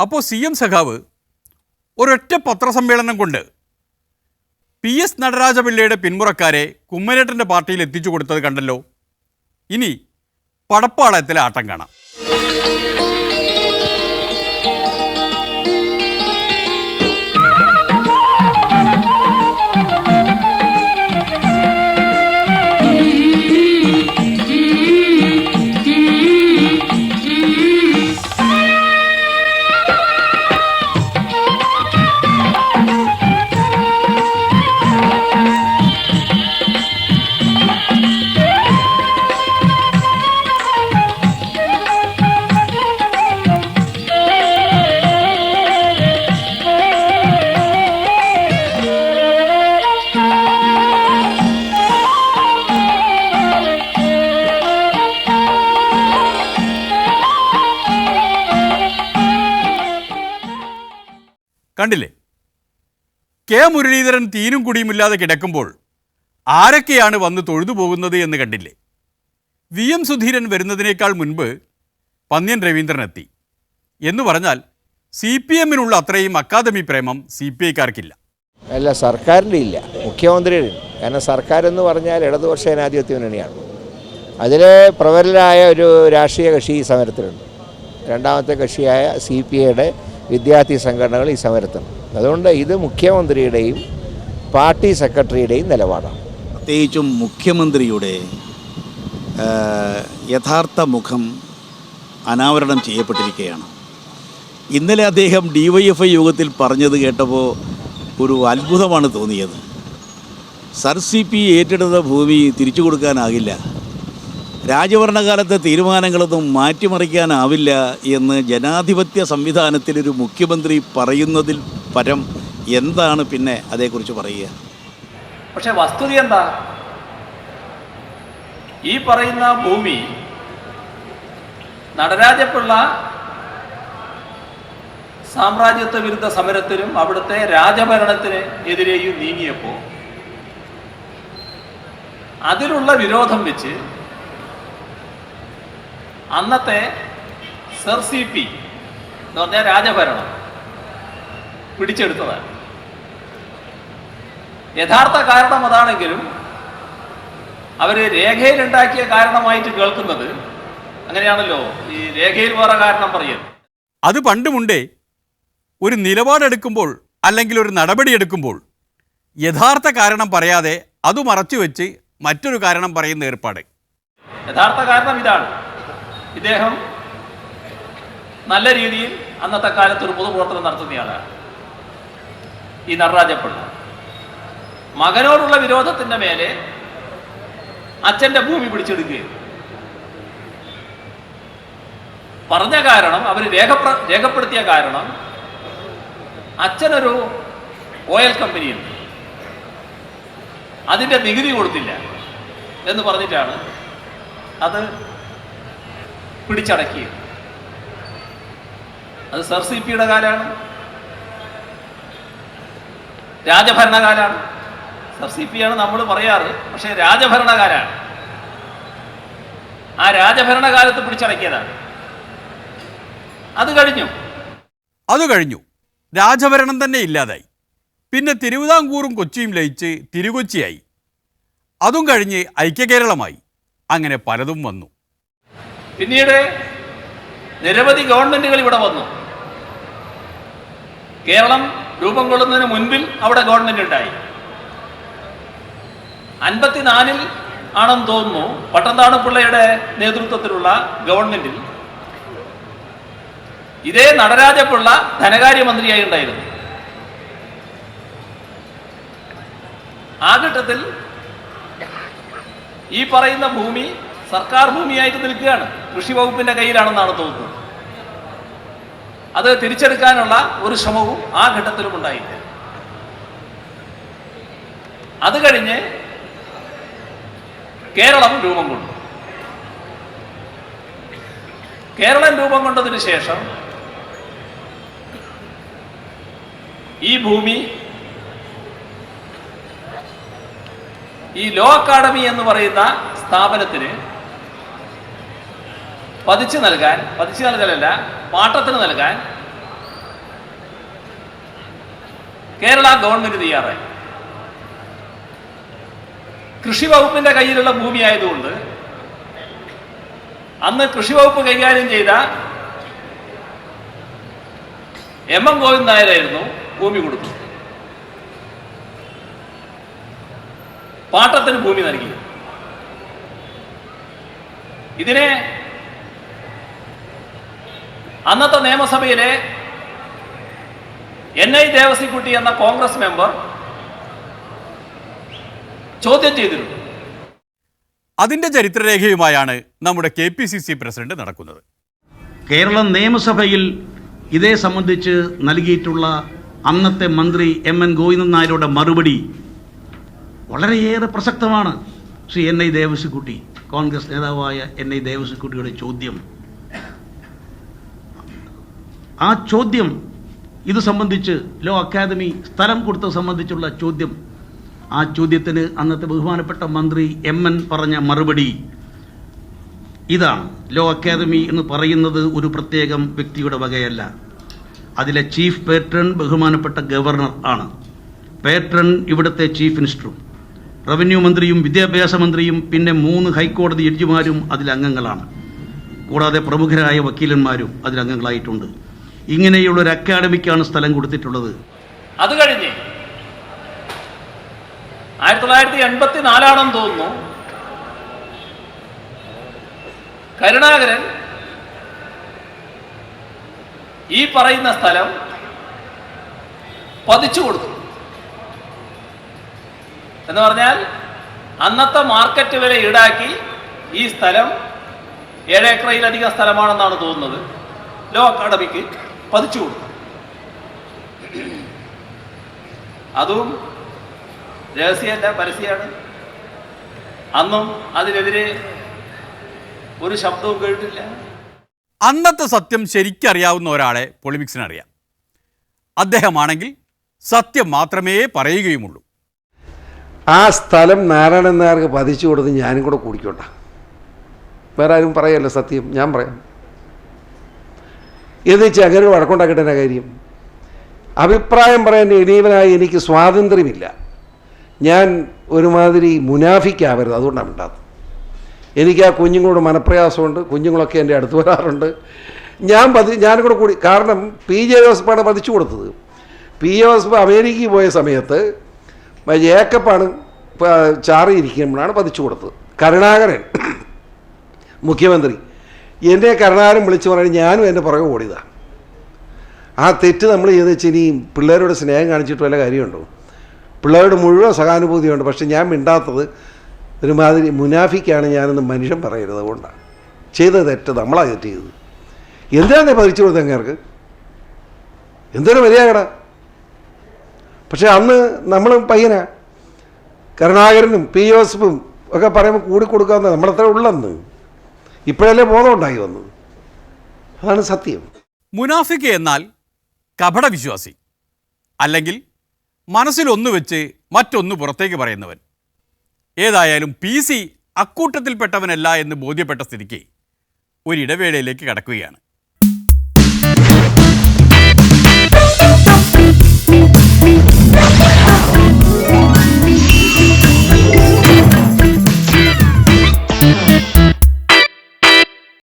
അപ്പോൾ CM സഖാവ് ഒരൊറ്റ പത്രസമ്മേളനം കൊണ്ട് PS നടരാജപിള്ളയുടെ പിന്മുറക്കാരെ കുമ്മനേട്ടൻ്റെ പാർട്ടിയിൽ എത്തിച്ചു കൊടുത്തത് കണ്ടല്ലോ. ഇനി പടപ്പാളയത്തിലെ ആട്ടം കാണാം. കണ്ടില്ലേ, കെ മുരളീധരൻ തീനും കുടിയുമില്ലാതെ കിടക്കുമ്പോൾ ആരൊക്കെയാണ് വന്ന് തൊഴുതു പോകുന്നത് എന്ന് കണ്ടില്ലേ. VM സുധീരൻ വരുന്നതിനേക്കാൾ മുൻപ് പന്ന്യൻ രവീന്ദ്രൻ എത്തി എന്ന് പറഞ്ഞാൽ CPM-നുള്ള അത്രയും അക്കാദമി പ്രേമം CPI-ക്കാർക്കില്ല. അല്ല, സർക്കാരിൻ്റെ ഇല്ല, മുഖ്യമന്ത്രിയുടെ. കാരണം സർക്കാർ എന്ന് പറഞ്ഞാൽ ഇടതുപക്ഷ ജനാധിപത്യ മുന്നണിയാണ്. അതിൽ പ്രബലരായ ഒരു രാഷ്ട്രീയ കക്ഷി ഈ സമരത്തിലുണ്ട്. രണ്ടാമത്തെ കക്ഷിയായ CPI-യുടെ വിദ്യാർത്ഥി സംഘടനകൾ ഈ സമരത്തുണ്ട്. അതുകൊണ്ട് ഇത് മുഖ്യമന്ത്രിയുടെയും പാർട്ടി സെക്രട്ടറിയുടെയും നിലപാടാണ്. പ്രത്യേകിച്ചും മുഖ്യമന്ത്രിയുടെ യഥാർത്ഥ മുഖം അനാവരണം ചെയ്യപ്പെട്ടിരിക്കുകയാണ്. ഇന്നലെ അദ്ദേഹം DYFI യോഗത്തിൽ പറഞ്ഞത് കേട്ടപ്പോൾ ഒരു അത്ഭുതമാണ് തോന്നിയത്. SRCP ഏറ്റെടുത്ത ഭൂമി തിരിച്ചു കൊടുക്കാനാകില്ല, രാജഭരണകാലത്തെ തീരുമാനങ്ങളൊന്നും മാറ്റിമറിക്കാനാവില്ല എന്ന് ജനാധിപത്യ സംവിധാനത്തിലൊരു മുഖ്യമന്ത്രി പറയുന്നതിൽ പരം എന്താണ് പിന്നെ അതേക്കുറിച്ച് പറയുക? പക്ഷെ വസ്തുത എന്താ? ഈ പറയുന്ന ഭൂമി നടരാജപിള്ള സാമ്രാജ്യത്വ വിരുദ്ധ സമരത്തിനും അവിടുത്തെ രാജഭരണത്തിന് എതിരെയും നീങ്ങിയപ്പോൾ അതിലുള്ള വിരോധം വെച്ച് അന്നത്തെ SRCP എന്ന് പറഞ്ഞാൽ രാജഭരണം പിടിച്ചെടുത്തതാണ്. യഥാർത്ഥ കാരണം അതാണെങ്കിലും അവർ രേഖയിലുണ്ടാക്കിയ കാരണമായിട്ട് കേൾക്കുന്നത് അങ്ങനെയാണല്ലോ. ഈ രേഖയിൽ വേറെ കാരണം പറയുന്നത്. അത് പണ്ടുമുണ്ടേ ഒരു നിലപാടെടുക്കുമ്പോൾ അല്ലെങ്കിൽ ഒരു നടപടിയെടുക്കുമ്പോൾ യഥാർത്ഥ കാരണം പറയാതെ അത് മറച്ചു വെച്ച് മറ്റൊരു കാരണം പറയുന്ന ഏർപ്പാട്. യഥാർത്ഥ കാരണം ഇതാണ്. ഇദ്ദേഹം നല്ല രീതിയിൽ അന്നത്തെ കാലത്ത് ഒരു പൊതുപ്രവർത്തനം നടത്തുന്നയാളാണ്. ഈ നടരാജപിള്ള മകനോടുള്ള വിരോധത്തിൻ്റെ മേലെ അച്ഛൻ്റെ ഭൂമി പിടിച്ചെടുക്കുകയും പറഞ്ഞ കാരണം, അവർ രേഖപ്പെടുത്തിയ കാരണം, അച്ഛനൊരു ഓയിൽ കമ്പനിയുണ്ട്, അതിൻ്റെ നികുതി കൊടുത്തില്ല എന്ന് പറഞ്ഞിട്ടാണ് അത് പിടിച്ചടക്കിയത്. അത് SRCP-യുടെ കാലമാണ്, രാജഭരണകാലാണ്. SRCP-യാണ് നമ്മൾ പറയാറ്, പക്ഷേ രാജഭരണകാലാണ്. ആ രാജഭരണകാലത്ത് പിടിച്ചടക്കിയതാണ്. അത് കഴിഞ്ഞു രാജഭരണം തന്നെ ഇല്ലാതായി. പിന്നെ തിരുവിതാംകൂറും കൊച്ചിയും ലയിച്ച് തിരുകൊച്ചിയായി. അതും കഴിഞ്ഞ് ഐക്യകേരളമായി. അങ്ങനെ പലതും വന്നു. പിന്നീട് നിരവധി ഗവൺമെന്റുകൾ ഇവിടെ വന്നു. കേരളം രൂപം കൊള്ളുന്നതിന് മുൻപിൽ അവിടെ ഗവൺമെന്റ് ഉണ്ടായി. 54 ആണെന്ന് തോന്നുന്നു പട്ടംതാണു പിള്ളയുടെ നേതൃത്വത്തിലുള്ള ഗവൺമെന്റിൽ ഇതേ നടരാജപിള്ള ധനകാര്യമന്ത്രിയായി ഉണ്ടായിരുന്നു. ആ ഘട്ടത്തിൽ ഈ പറയുന്ന ഭൂമി സർക്കാർ ഭൂമിയായിട്ട് നിൽക്കുകയാണ്. കൃഷി വകുപ്പിന്റെ കയ്യിലാണെന്നാണ് തോന്നുന്നത്. അത് തിരിച്ചെടുക്കാനുള്ള ഒരു ശ്രമവും ആ ഘട്ടത്തിലും ഉണ്ടായില്ല. അത് കഴിഞ്ഞ് കേരളം രൂപം കൊണ്ടു. കേരളം രൂപം കൊണ്ടതിന് ശേഷം ഈ ഭൂമി ഈ ലോ അക്കാഡമി എന്ന് പറയുന്ന സ്ഥാപനത്തിന് പതിച്ചു നൽകലല്ല, പാട്ടത്തിന് നൽകാൻ കേരള ഗവൺമെന്റ് തയ്യാറായി. കൃഷി വകുപ്പിന്റെ കയ്യിലുള്ള ഭൂമി ആയതുകൊണ്ട് അന്ന് കൃഷി വകുപ്പ് കൈകാര്യം ചെയ്ത എം ഗോവിന്ദൻ നായരായിരുന്നു ഭൂമി കൊടുത്തത്. പാട്ടത്തിന് ഭൂമി നൽകി. ഇതിനെ അന്നത്തെ നിയമസഭയിലെ NI ദേവസിക്കുട്ടി എന്ന കോൺഗ്രസ് മെമ്പർ ചോദ്യം ചെയ്തിരുന്നു. അതിൻ്റെ ചരിത്രരേഖയുമായാണ് നമ്മുടെ KPCC പ്രസിഡന്റ് നടക്കുന്നത്. കേരള നിയമസഭയിൽ ഇതേ സംബന്ധിച്ച് നൽകിയിട്ടുള്ള അന്നത്തെ മന്ത്രി MN ഗോവിന്ദൻ നായരുടെ മറുപടി വളരെയേറെ പ്രസക്തമാണ്. ശ്രീ NI ദേവസിക്കുട്ടി, കോൺഗ്രസ് നേതാവായ NI ദേവസിക്കുട്ടിയുടെ ചോദ്യം, ആ ചോദ്യം ഇത് സംബന്ധിച്ച് ലോ അക്കാദമി സ്ഥലം കൊടുത്തത് സംബന്ധിച്ചുള്ള ചോദ്യം, ആ ചോദ്യത്തിന് അന്നത്തെ ബഹുമാനപ്പെട്ട മന്ത്രി MN പറഞ്ഞ മറുപടി ഇതാണ്. ലോ അക്കാദമി എന്ന് പറയുന്നത് ഒരു പ്രത്യേകം വ്യക്തിയുടെ വകയല്ല. അതിലെ ചീഫ് പേട്രൺ ബഹുമാനപ്പെട്ട ഗവർണർ ആണ്. പേട്രൺ ഇവിടുത്തെ ചീഫ് മിനിസ്റ്ററും റവന്യൂ മന്ത്രിയും വിദ്യാഭ്യാസ മന്ത്രിയും പിന്നെ 3 ഹൈക്കോടതി ജഡ്ജിമാരും അതിലംഗങ്ങളാണ്. കൂടാതെ പ്രമുഖരായ വക്കീലന്മാരും അതിലംഗങ്ങളായിട്ടുണ്ട്. ഇങ്ങനെയുള്ളൊരു അക്കാദമിക്കാണ് സ്ഥലം കൊടുത്തിട്ടുള്ളത്. അത് കഴിഞ്ഞ് 1984 തോന്നുന്നു, കരുണാകരൻ ഈ പറയുന്ന സ്ഥലം പതിച്ചു കൊടുത്തു. എന്ന് പറഞ്ഞാൽ അന്നത്തെ മാർക്കറ്റ് വില ഈടാക്കി ഈ സ്ഥലം 7 ഏക്കറിലധികം സ്ഥലമാണെന്നാണ് തോന്നുന്നത്, ലോ അക്കാഡമിക്ക് പതിച്ചു കൊടുത്തു. അതും രഹസ്യമല്ല, പരസ്യമാണ്. അന്നും അതിനെതിരെ ഒരു ശബ്ദവും കേട്ടില്ല. അന്നത്തെ സത്യം ശരിക്കറിയാവുന്ന ഒരാളെ പൊളിമിക്സിനറിയാം. അദ്ദേഹമാണെങ്കിൽ സത്യം മാത്രമേ പറയുകയുമുള്ളൂ. ആ സ്ഥലം നാരായണൻ നായർക്ക് പതിച്ചു കൊടുത്ത് ഞാനും കൂടെ കൂടിക്കോട്ടെ. വേറെ ആരും പറയല്ല, സത്യം ഞാൻ പറയാം. എന്ന് വെച്ചാൽ അങ്ങനെ വഴക്കുണ്ടാക്കിട്ടെ കാര്യം. അഭിപ്രായം പറയാൻ എളിയവനായി എനിക്ക് സ്വാതന്ത്ര്യമില്ല. ഞാൻ ഒരുമാതിരി മുനാഫിക്കാവരുത്, അതുകൊണ്ടാണ് ഉണ്ടാകുന്നത്. എനിക്ക് ആ കുഞ്ഞുങ്ങളോട് മനപ്രയാസമുണ്ട്. കുഞ്ഞുങ്ങളൊക്കെ എൻ്റെ അടുത്ത് വരാറുണ്ട്. ഞാനും കൂടെ കൂടി. കാരണം PJ ജോസഫാണ് പതിച്ചു കൊടുത്തത്. PJ ജോസഫ് അമേരിക്കയിൽ പോയ സമയത്ത് ജേക്കപ്പാണ് ചാറിയിരിക്കുമ്പോഴാണ് പതിച്ചു കൊടുത്തത്. കരുണാകരൻ മുഖ്യമന്ത്രി, എന്നെ കരുണാകരൻ വിളിച്ചു പറഞ്ഞാൽ ഞാനും എൻ്റെ പുറകെ ഓടിയതാണ്. ആ തെറ്റ് നമ്മൾ ചെയ്തെന്ന് വെച്ചാൽ ഇനി പിള്ളേരോട് സ്നേഹം കാണിച്ചിട്ട് വല്ല കാര്യമുണ്ടോ? പിള്ളേരോട് മുഴുവൻ സഹാനുഭൂതിയുണ്ട്. പക്ഷെ ഞാൻ മിണ്ടാത്തത് ഒരുമാതിരി മുനാഫിക്കാണ് ഞാനെന്ന് മനുഷ്യൻ പറയരുത്. അതുകൊണ്ടാണ് ചെയ്ത തെറ്റ്, നമ്മളാണ് തെറ്റ് ചെയ്തത്. എന്തിനാണ് പതിച്ചു കൊടുത്തത് അങ്ങേർക്ക്? എന്തൊരു മര്യാദ. പക്ഷെ അന്ന് നമ്മൾ പയ്യനാ, കരുണാകരനും PJ ജോസഫും ഒക്കെ പറയുമ്പോൾ കൂടിക്കൊടുക്കാവുന്ന നമ്മളത്ര ഉള്ളന്ന്. ഇപ്പോഴല്ലേ ബോധം ഉണ്ടായി വന്നത്. അതാണ് സത്യം. മുനാഫിക്ക് എന്നാൽ കപടവിശ്വാസി, അല്ലെങ്കിൽ മനസ്സിലൊന്നു വെച്ച് മറ്റൊന്ന് പുറത്തേക്ക് പറയുന്നവൻ. ഏതായാലും PC അക്കൂട്ടത്തിൽപ്പെട്ടവനല്ല എന്ന് ബോധ്യപ്പെട്ട സ്ഥിതിക്ക് ഒരിടവേളയിലേക്ക് കടക്കുകയാണ്.